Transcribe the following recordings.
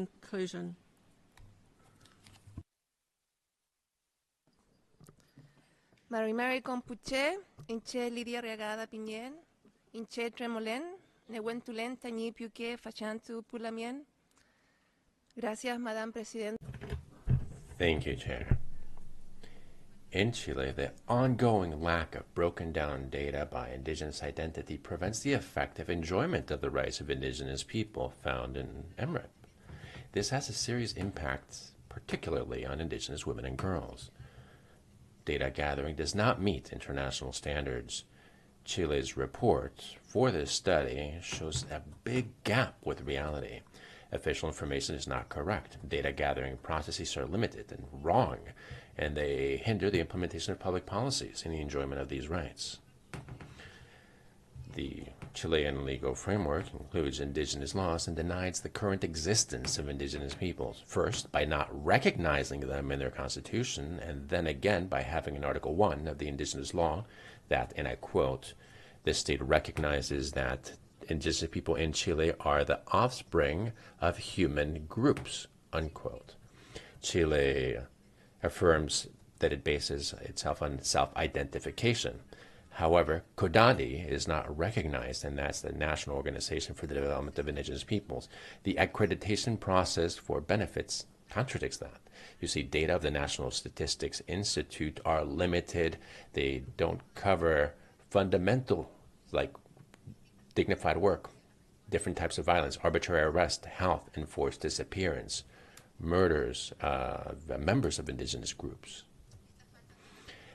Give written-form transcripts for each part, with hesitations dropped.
conclusion. Marimari Compuche, Inche Lidia Regada Pinien, Inche Tremolen, Newentulen Tañi Piuque Fachantu Pulamien. Gracias, Madame Presidente. Thank you, Chair. In Chile, the ongoing lack of broken down data by indigenous identity prevents the effective enjoyment of the rights of indigenous people found in EMRIP. This has a serious impact, particularly on indigenous women and girls. Data gathering does not meet international standards. Chile's report for this study shows a big gap with reality. Official information is not correct. Data gathering processes are limited and wrong, and they hinder the implementation of public policies and the enjoyment of these rights. The Chilean legal framework includes indigenous laws and denies the current existence of indigenous peoples, first by not recognizing them in their constitution, and then again by having in Article 1 of the indigenous law that, and I quote, "The state recognizes that indigenous people in Chile are the offspring of human groups," unquote. Chile affirms that it bases itself on self-identification. However, CODADI is not recognized, and that's the National Organization for the Development of Indigenous Peoples. The accreditation process for benefits contradicts that. You see, data of the National Statistics Institute are limited. They don't cover fundamental, like dignified work, different types of violence, arbitrary arrest, health, and forced disappearance, murders of members of indigenous groups.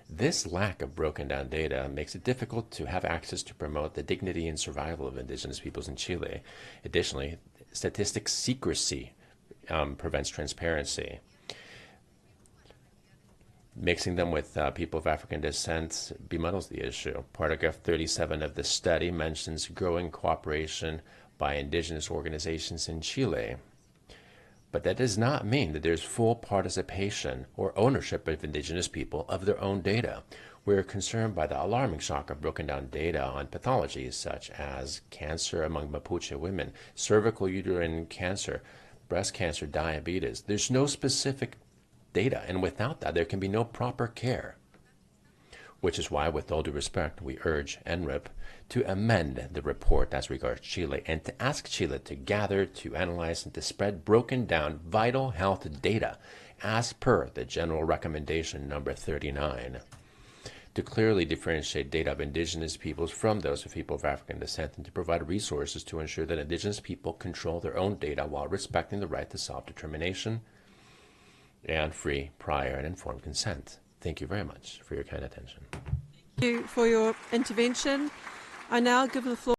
This lack of broken down data makes it difficult to have access to promote the dignity and survival of indigenous peoples in Chile. Additionally, statistics secrecy prevents transparency. Mixing them with people of African descent bemuddles the issue. Paragraph 37 of the study mentions growing cooperation by indigenous organizations in Chile. But that does not mean that there's full participation or ownership of indigenous people of their own data. We're concerned by the alarming shock of broken down data on pathologies such as cancer among Mapuche women, cervical uterine cancer, breast cancer, diabetes. There's no specific data, and without that, there can be no proper care. Which is why, with all due respect, we urge EMRIP to amend the report as regards Chile and to ask Chile to gather, to analyze, and to spread broken down vital health data as per the General Recommendation number 39, to clearly differentiate data of indigenous peoples from those of people of African descent, and to provide resources to ensure that indigenous people control their own data while respecting the right to self-determination and free, prior, and informed consent. Thank you very much for your kind attention. Thank you for your intervention. I now give the floor